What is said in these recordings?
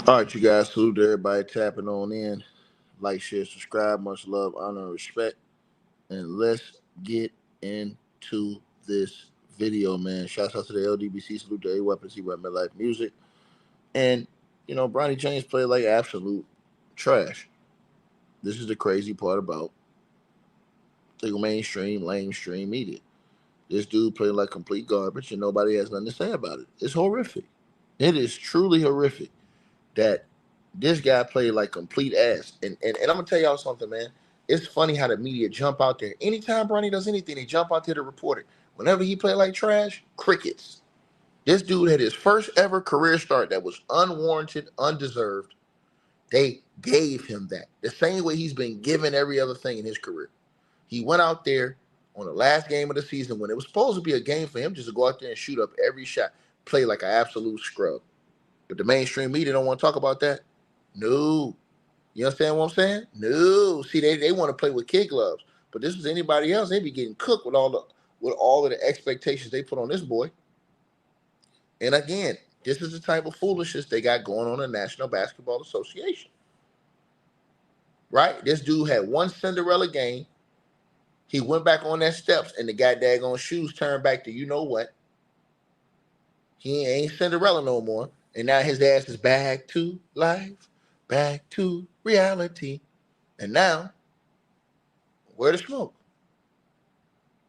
All right, you guys. Salute to everybody tapping on in. Like, share, subscribe. Much love, honor, and respect. And let's get into this video, man. Shouts out to the LDBC. Salute to A Weapons, he rap midlife music. And, Bronny James played like absolute trash. This is the crazy part about the lamestream media. This dude played like complete garbage and nobody has nothing to say about it. It's horrific. It is truly horrific that this guy played like complete ass. And I'm gonna tell y'all something, man. It's funny how the media jump out there. Anytime Bronny does anything, they jump out there to report it. Whenever he played like trash, crickets. This dude had his first ever career start that was unwarranted, undeserved. They gave him that. The same way he's been given every other thing in his career. He went out there on the last game of the season when it was supposed to be a game for him just to go out there and shoot up every shot, play like an absolute scrub. But the mainstream media don't want to talk about that. No. You understand what I'm saying? No. See, they want to play with kid gloves. But this was anybody else, they'd be getting cooked with all of the expectations they put on this boy. And again, this is the type of foolishness they got going on in the National Basketball Association. Right? This dude had one Cinderella game. He went back on that steps and the guy daggone shoes turned back to you know what? He ain't Cinderella no more. And now his ass is back to life, back to reality. And now, where the smoke?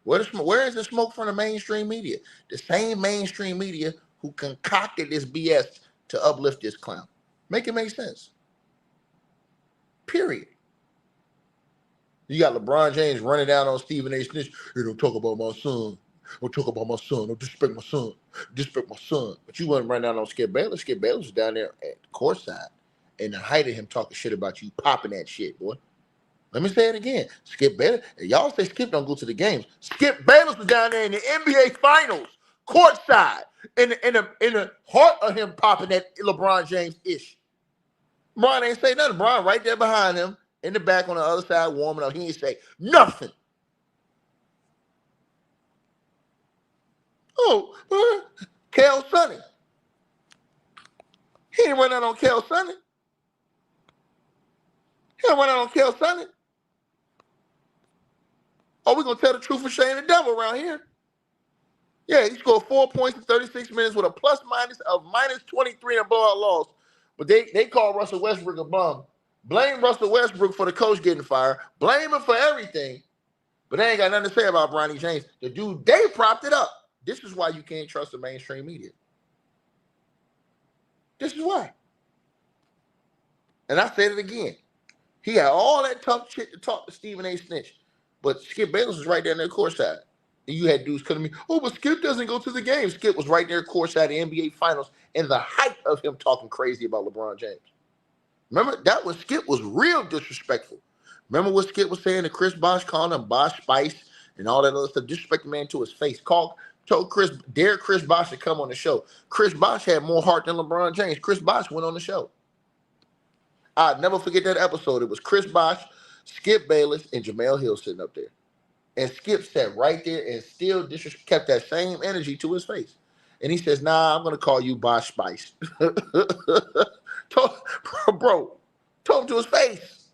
Where the smoke? Where is the smoke from the mainstream media? The same mainstream media who concocted this BS to uplift this clown. Make it make sense. Period. You got LeBron James running down on Stephen A. Snitch. Hey, don't talk about my son. Don't talk about my son. Don't disrespect my son. Disrespect my son. But you wasn't running down on Skip Bayless. Skip Bayless was down there at the courtside. And the height of him talking shit about you, popping that shit, boy. Let me say it again. Skip Bayless. Y'all say Skip don't go to the games. Skip Bayless was down there in the NBA Finals, courtside, in the heart of him popping that LeBron James ish. LeBron ain't say nothing. LeBron right there behind him, in the back on the other side, warming up. He ain't say nothing. Oh, Kel Sonny. He didn't run out on Kel Sonny. He didn't run out on Kel Sonny. Oh, we gonna tell the truth for Shane the Devil around here. Yeah, he scored 4 points in 36 minutes with a plus minus of minus 23 and a blowout loss. But they call Russell Westbrook a bum. Blame Russell Westbrook for the coach getting fired. Blame him for everything. But they ain't got nothing to say about Bronny James. The dude, they propped it up. This is why you can't trust the mainstream media. This is why. And I said it again. He had all that tough shit to talk to Stephen A. Snitch. But Skip Bayless was right there in the courtside. And you had dudes coming to me, oh, but Skip doesn't go to the game. Skip was right there courtside the NBA Finals in the height of him talking crazy about LeBron James. Remember, that was Skip was real disrespectful. Remember what Skip was saying to Chris Bosh, calling him Bosh Spice and all that other stuff, disrespect the man to his face. Told dare Chris Bosh to come on the show. Chris Bosh had more heart than LeBron James. Chris Bosh went on the show. I'll never forget that episode. It was Chris Bosh, Skip Bayless, and Jamel Hill sitting up there. And Skip sat right there and still kept that same energy to his face. And he says, nah, I'm going to call you Bosh Spice. Bro, told him to his face.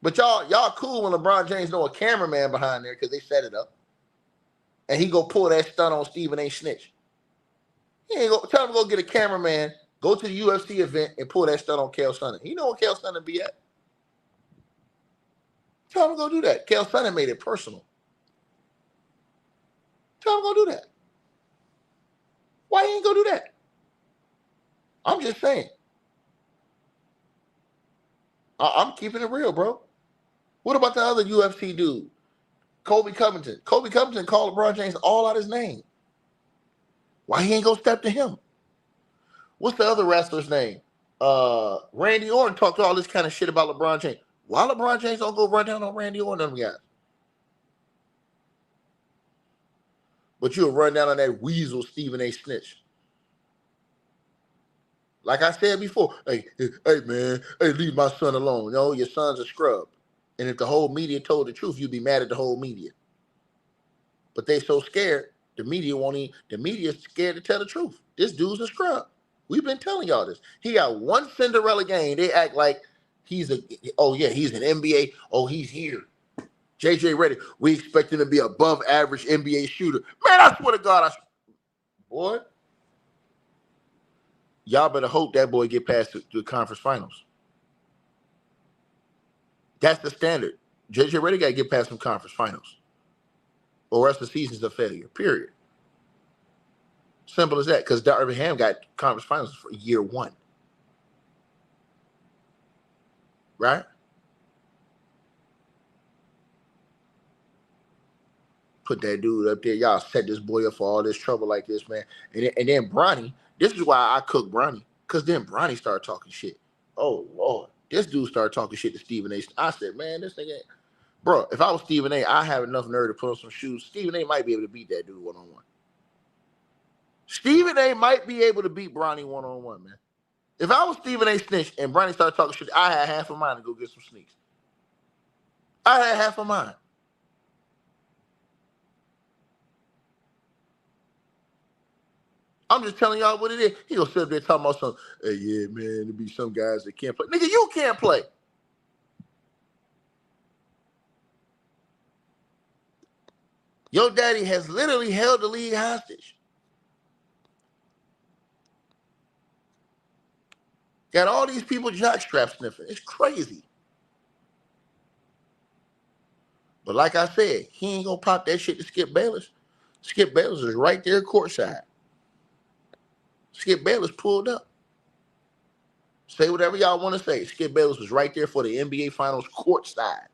But y'all cool when LeBron James know a cameraman behind there because they set it up. And he go pull that stunt on Stephen A. Snitch. He ain't go tell him to go get a cameraman, go to the UFC event, and pull that stunt on Kel Sonny. You know where Kel Sonny be at? Tell him to go do that. Kel Sonny made it personal. Tell him to go do that. Why he ain't go do that? I'm just saying. I'm keeping it real, bro. What about the other UFC dude? Kobe Covington. Kobe Covington called LeBron James all out his name. Why he ain't go step to him? What's the other wrestler's name? Randy Orton talked all this kind of shit about LeBron James. Why LeBron James don't go run down on Randy Orton and them guys? But you'll run down on that weasel Stephen A. Snitch. Like I said before, hey man, leave my son alone. No, your son's a scrub. And if the whole media told the truth, you'd be mad at the whole media. But they so scared, the media's scared to tell the truth. This dude's a scrub. We've been telling y'all this. He got one Cinderella game. They act like he's an NBA. Oh, he's here. JJ Redick, we expect him to be above average NBA shooter. Man, I swear to God, boy, y'all better hope that boy get past the conference finals. That's the standard. JJ Redick got to get past some conference finals, or else the season's a failure. Period. Simple as that. Because Darvin Ham got conference finals for year one, right? Put that dude up there. Y'all set this boy up for all this trouble like this, man. And then Bronny. This is why I cook Bronny. Because then Bronny started talking shit. Oh, Lord. This dude started talking shit to Stephen A. I said, man, this nigga, bro, if I was Stephen A., I have enough nerve to put on some shoes. Stephen A. might be able to beat that dude one-on-one. Stephen A. might be able to beat Bronny one-on-one, man. If I was Stephen A. snitch and Bronny started talking shit, I had half of mine to go get some sneaks. I had half of mine. I'm just telling y'all what it is. He gonna sit up there talking about some, hey, yeah, man, there be some guys that can't play. Nigga, you can't play. Your daddy has literally held the league hostage. Got all these people jockstrap sniffing. It's crazy. But like I said, he ain't gonna pop that shit to Skip Bayless. Skip Bayless is right there courtside. Skip Bayless pulled up. Say whatever y'all want to say. Skip Bayless was right there for the NBA Finals courtside.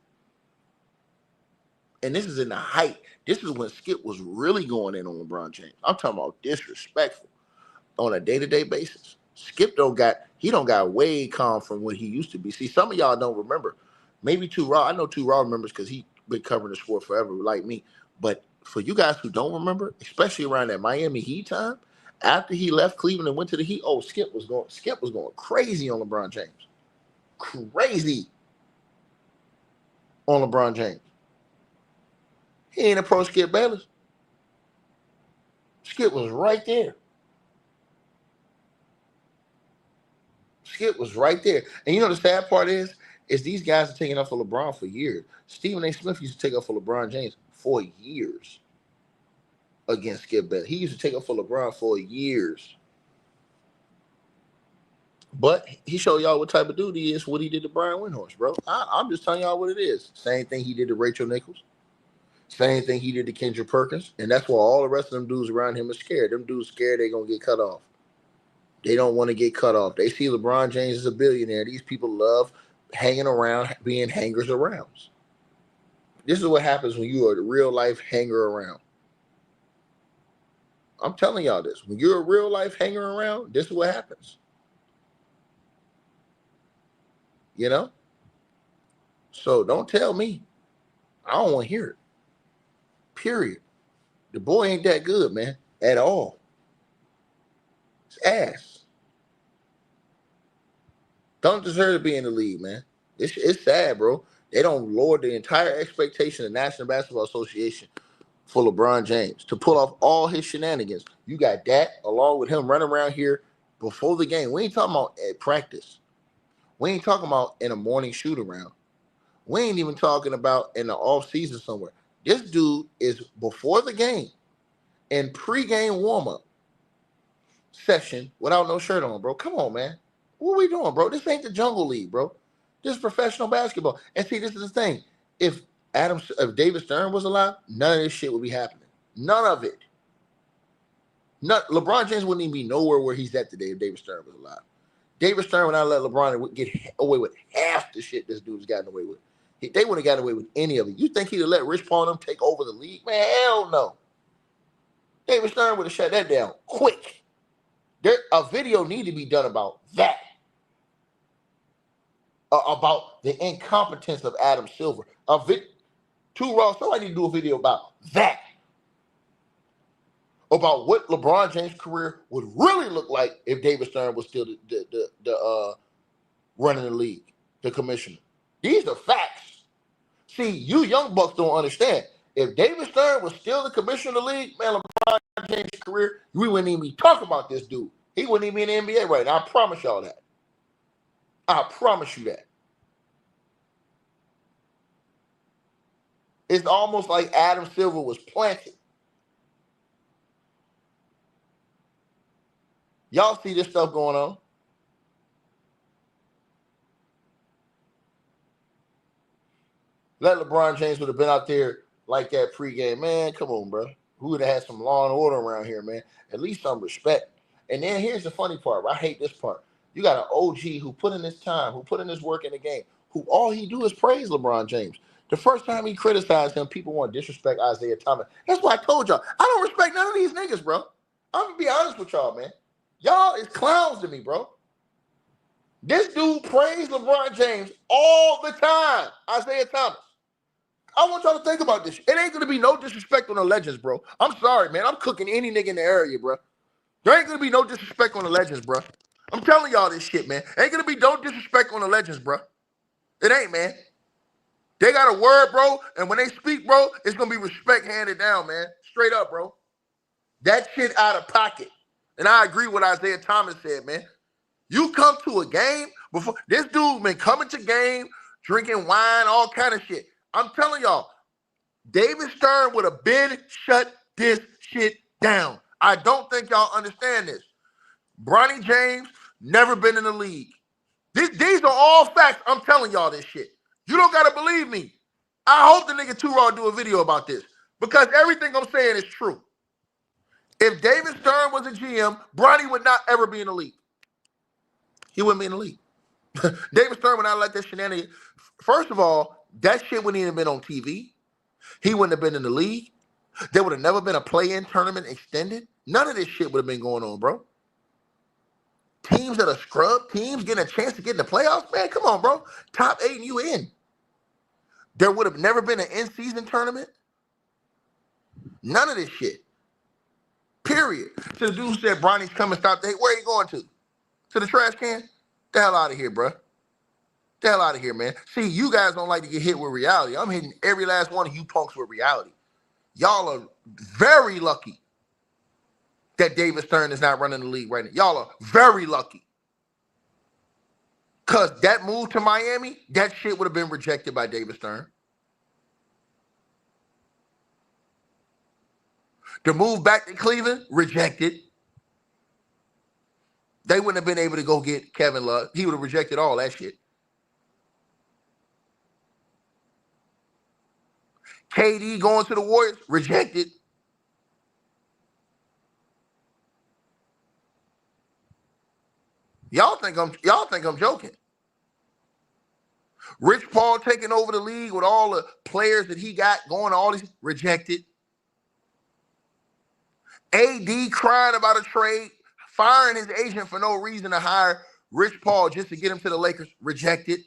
And this is in the height. This is when Skip was really going in on LeBron James. I'm talking about disrespectful on a day-to-day basis. Skip don't got way calm from what he used to be. See, some of y'all don't remember. Maybe Too Raw. I know Too Raw remembers because he been covering the sport forever, like me. But for you guys who don't remember, especially around that Miami Heat time, after he left Cleveland and went to the Heat, Skip was going crazy on LeBron James. Crazy on LeBron James. He ain't approached Skip Bayless. Skip was right there. Skip was right there. And you know the sad part is these guys are taking up for LeBron for years. Stephen A. Smith used to take up for LeBron James for years against Skip Bayless. He used to take up for LeBron for years. But he showed y'all what type of dude he is, what he did to Brian Windhorst, bro. I'm just telling y'all what it is. Same thing he did to Rachel Nichols. Same thing he did to Kendra Perkins. And that's why all the rest of them dudes around him are scared. Them dudes scared they're going to get cut off. They don't want to get cut off. They see LeBron James as a billionaire. These people love hanging around, being hangers arounds. This is what happens when you are a real life hanger around. I'm telling y'all this. When you're a real life hanger around, this is what happens. You know? So don't tell me. I don't want to hear it. Period. The boy ain't that good, man, at all. It's ass. Don't deserve to be in the league, man. It's sad, bro. They don't lower the entire expectation of the National Basketball Association for LeBron James to pull off all his shenanigans. You got that along with him running around here before the game. We ain't talking about at practice. We ain't talking about in a morning shoot around. We ain't even talking about in the off season somewhere. This dude is before the game in pregame warm-up session without no shirt on, bro. Come on, man. What are we doing, bro? This ain't the Jungle League, bro. This is professional basketball. And see, this is the thing. If David Stern was alive, none of this shit would be happening. None of it. LeBron James wouldn't even be nowhere where he's at today if David Stern was alive. David Stern would not let LeBron get away with half the shit this dude's gotten away with. They wouldn't have gotten away with any of it. You think he'd have let Rich Paul and them take over the league? Man, hell no. David Stern would have shut that down quick. A video need to be done about that. About the incompetence of Adam Silver. Too Raw, somebody need to do a video about that. About what LeBron James' career would really look like if David Stern was still the running the league, the commissioner. These are facts. See, you young bucks don't understand. If David Stern was still the commissioner of the league, man, LeBron James' career, we wouldn't even be talking about this dude. He wouldn't even be in the NBA right now. I promise y'all that. I promise you that. It's almost like Adam Silver was planted. Y'all see this stuff going on? Let LeBron James would have been out there like that pregame. Man, come on, bro. Who would have had some law and order around here, man? At least some respect. And then here's the funny part. I hate this part. You got an OG who put in his time, who put in his work in the game, who all he do is praise LeBron James. The first time he criticized him, people want to disrespect Isaiah Thomas. That's why I told y'all, I don't respect none of these niggas, bro. I'm going to be honest with y'all, man. Y'all is clowns to me, bro. This dude praised LeBron James all the time, Isaiah Thomas. I want y'all to think about this. It ain't going to be no disrespect on the legends, bro. I'm sorry, man. I'm cooking any nigga in the area, bro. There ain't going to be no disrespect on the legends, bro. I'm telling y'all this shit, man. Ain't going to be no disrespect on the legends, bro. It ain't, man. They got a word, bro, and when they speak, bro, it's going to be respect handed down, man. Straight up, bro. That shit out of pocket. And I agree with Isaiah Thomas said, man. You come to a game before this dude been coming to game, drinking wine, all kind of shit. I'm telling y'all, David Stern would have been shut this shit down. I don't think y'all understand this. Bronny James never been in the league. These are all facts. I'm telling y'all this shit. You don't gotta believe me. I hope the nigga Too Raw do a video about this because everything I'm saying is true. If David Stern was a GM, Bronny would not ever be in the league. He wouldn't be in the league. David Stern would not let that shenanigans. First of all, that shit wouldn't even been on TV. He wouldn't have been in the league. There would have never been a play-in tournament extended. None of this shit would have been going on, bro. Teams that are scrub, teams getting a chance to get in the playoffs, man, come on, bro. Top 8 and you in. There would have never been an in-season tournament. None of this shit. Period. To the dude who said Bronny's coming, stop the hate. Where are you going to? To the trash can? The hell out of here, bro. The hell out of here, man. See, you guys don't like to get hit with reality. I'm hitting every last one of you punks with reality. Y'all are very lucky that David Stern is not running the league right now. Y'all are very lucky. Because that move to Miami, that shit would have been rejected by David Stern. The move back to Cleveland, rejected. They wouldn't have been able to go get Kevin Love. He would have rejected all that shit. KD going to the Warriors, rejected. Y'all think I'm joking. Rich Paul taking over the league with all the players that he got going, all these rejected. AD crying about a trade, firing his agent for no reason to hire Rich Paul just to get him to the Lakers, rejected.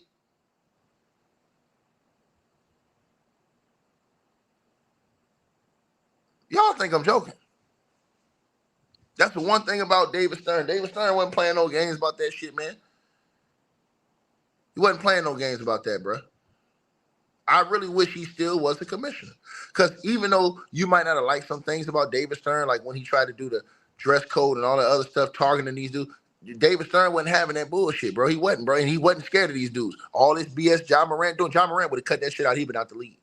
Y'all think I'm joking. That's the one thing about David Stern. David Stern wasn't playing no games about that shit, man. He wasn't playing no games about that, bro. I really wish he still was the commissioner. Because even though you might not have liked some things about David Stern, like when he tried to do the dress code and all that other stuff, targeting these dudes, David Stern wasn't having that bullshit, bro. He wasn't, bro. And he wasn't scared of these dudes. All this BS Ja Morant doing, Ja Morant would have cut that shit out. He'd been out the league.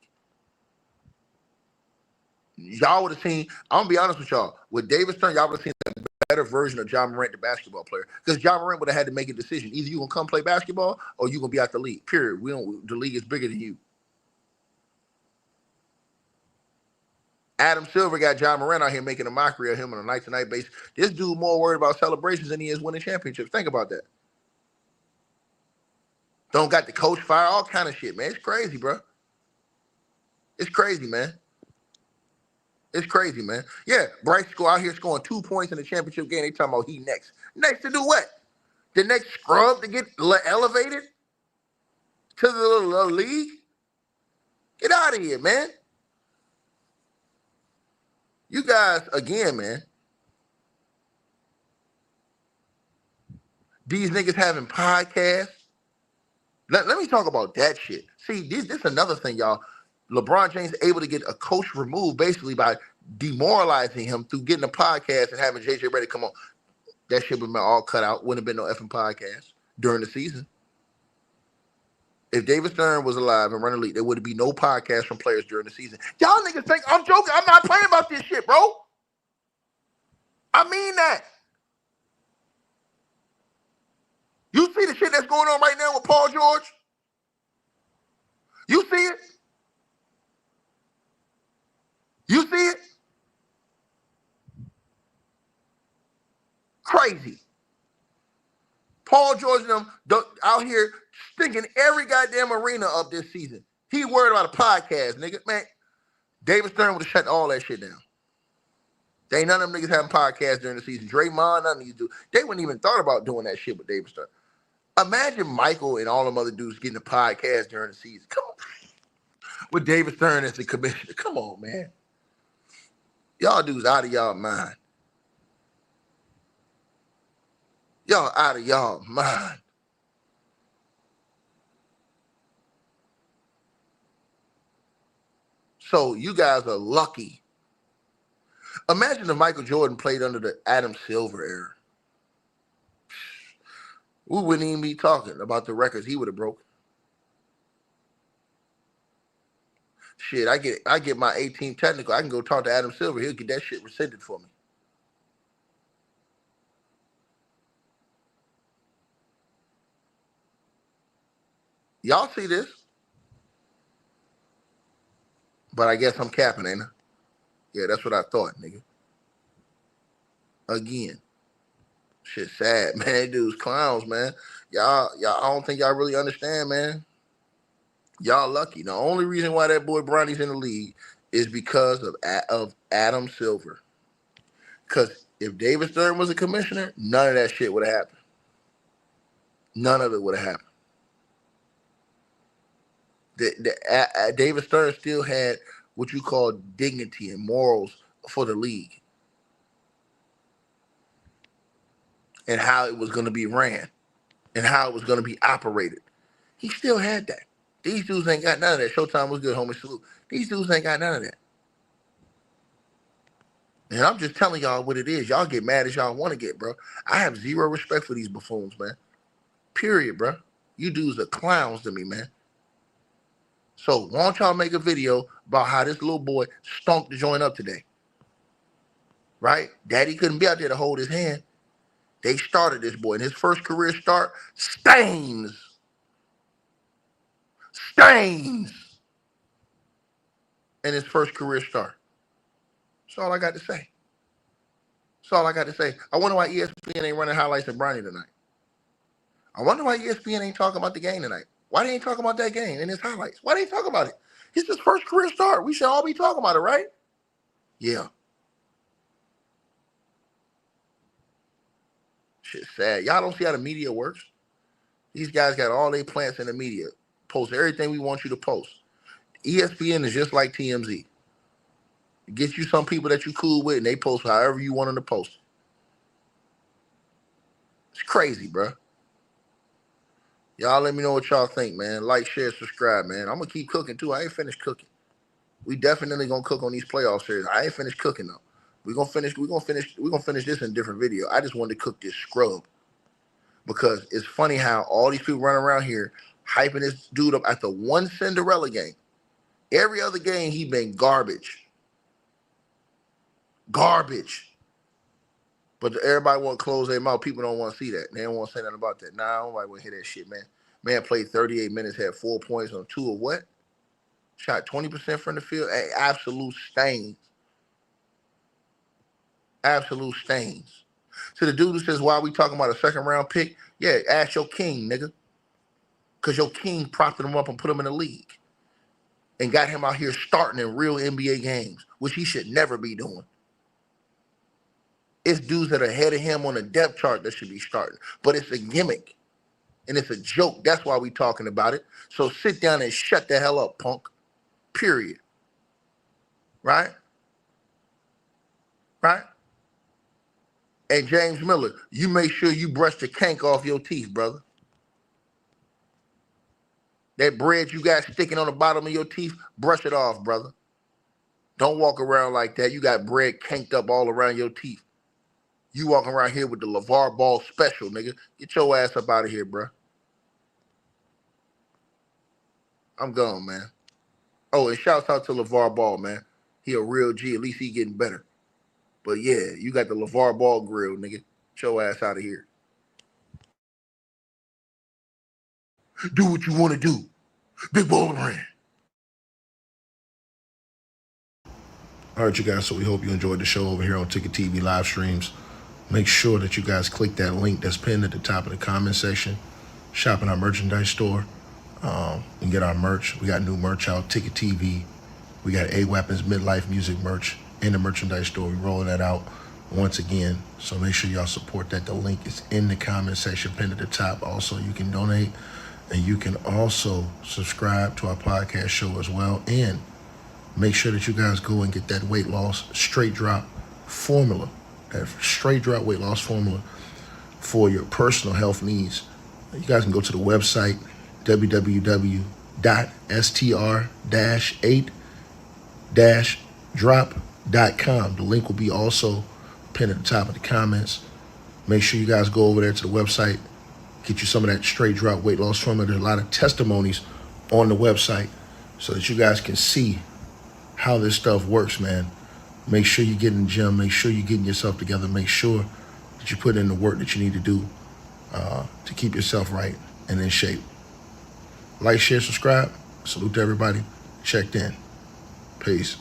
Y'all would have seen, I'm going to be honest with y'all, with David Stern, y'all would have seen a better version of Ja Morant, the basketball player. Because Ja Morant would have had to make a decision. Either you going to come play basketball or you going to be out the league, period. The league is bigger than you. Adam Silver got Ja Morant out here making a mockery of him on a night-to-night basis. This dude more worried about celebrations than he is winning championships. Think about that. Don't got the coach fired, all kind of shit, man. It's crazy, bro. It's crazy, man. It's crazy, man. Yeah, Bryce go out here scoring 2 points in the championship game. They talking about he next. Next to do what? The next scrub to get elevated to the league? Get out of here, man. You guys, again, man. These niggas having podcasts. Let me talk about that shit. See, this is another thing, y'all. LeBron James able to get a coach removed basically by demoralizing him through getting a podcast and having JJ Redick come on. That shit would have been all cut out. Wouldn't have been no effing podcast during the season. If David Stern was alive and running the league, there would be no podcast from players during the season. Y'all niggas think I'm joking. I'm not playing about this shit, bro. I mean that. You see the shit that's going on right now with Paul George? You see it? You see it? Crazy. Paul George and them out here stinking every goddamn arena up this season. He worried about a podcast, nigga. Man, David Stern would have shut all that shit down. They ain't none of them niggas having podcasts during the season. Draymond, none of these dudes. They wouldn't even thought about doing that shit with David Stern. Imagine Michael and all them other dudes getting a podcast during the season. Come on. With David Stern as the commissioner. Come on, man. Y'all dudes out of y'all mind. Y'all out of y'all mind. So you guys are lucky. Imagine if Michael Jordan played under the Adam Silver era. We wouldn't even be talking about the records he would have broken. Shit, I get my 18 technical. I can go talk to Adam Silver. He'll get that shit rescinded for me. Y'all see this? But I guess I'm capping, ain't I? Yeah, that's what I thought, nigga. Again. Shit sad, man. Dudes clowns, man. Y'all, I don't think y'all really understand, man. Y'all lucky. The only reason why that boy Bronny's in the league is because of Adam Silver. Because if David Stern was a commissioner, none of that shit would have happened. None of it would have happened. David Stern still had what you call dignity and morals for the league and how it was going to be ran and how it was going to be operated. He still had that. These dudes ain't got none of that. Showtime was good, homie, salute. These dudes ain't got none of that. And I'm just telling y'all what it is. Y'all get mad as y'all want to get, bro. I have zero respect for these buffoons, man. Period, bro. You dudes are clowns to me, man. So why don't y'all make a video about how this little boy stunk the joint up today? Right? Daddy couldn't be out there to hold his hand. They started this boy. In his first career start, stains. In his first career start. That's all I got to say. That's all I got to say. I wonder why ESPN ain't running highlights of Bronny tonight. I wonder why ESPN ain't talking about the game tonight. Why they ain't talking about that game in his highlights? Why they ain't talking about it? It's his first career start. We should all be talking about it, right? Yeah. Shit's sad. Y'all don't see how the media works. These guys got all their plants in the media. Post everything we want you to post. ESPN is just like TMZ. It gets you some people that you cool with, and they post however you want them to post. It's crazy, bro. Y'all let me know what y'all think, man. Like, share, subscribe, man. I'm gonna keep cooking too. I ain't finished cooking. We definitely gonna cook on these playoff series. I ain't finished cooking though. We're gonna finish this in a different video. I just wanted to cook this scrub. Because it's funny how all these people running around here hyping this dude up at the one Cinderella game. Every other game, he been garbage. Garbage. But everybody want to close their mouth. People don't want to see that. They don't want to say nothing about that. Nah, nobody want to hear that shit, man. Man played 38 minutes, had 4 points on 2 of what? Shot 20% from the field. Absolute stains. Absolute stains. So the dude who says, why are we talking about a second round pick? Yeah, ask your king, nigga. Because your king propped him up and put him in the league. And got him out here starting in real NBA games, which he should never be doing. It's dudes that are ahead of him on the depth chart that should be starting. But it's a gimmick. And it's a joke. That's why we're talking about it. So sit down and shut the hell up, punk. Period. Right? Right? And James Miller, you make sure you brush the cank off your teeth, brother. That bread you got sticking on the bottom of your teeth, brush it off, brother. Don't walk around like that. You got bread canked up all around your teeth. You walking around here with the LeVar Ball special, nigga. Get your ass up out of here, bro. I'm gone, man. Oh, and shouts out to LeVar Ball, man. He a real G. At least he getting better. But yeah, you got the LeVar Ball grill, nigga. Get your ass out of here. Do what you want to do. Big Baller Brand. All right, you guys, so we hope you enjoyed the show over here on Ticket TV live streams. Make sure that you guys click that link that's pinned at the top of the comment section. Shop in our merchandise store and get our merch. We got new merch out, Ticket TV. We got A Weapons Midlife Music merch in the merchandise store. We rolling that out once again. So make sure y'all support that. The link is in the comment section pinned at the top. Also, you can donate and you can also subscribe to our podcast show as well. And make sure that you guys go and get that weight loss straight drop formula, that straight drop weight loss formula for your personal health needs. You guys can go to the website, www.str-8-drop.com. The link will be also pinned at the top of the comments. Make sure you guys go over there to the website, get you some of that straight drop weight loss formula. There's a lot of testimonies on the website so that you guys can see how this stuff works, man. Make sure you get in the gym. Make sure you're getting yourself together. Make sure that you put in the work that you need to do to keep yourself right and in shape. Like, share, subscribe. Salute to everybody checked in. Peace.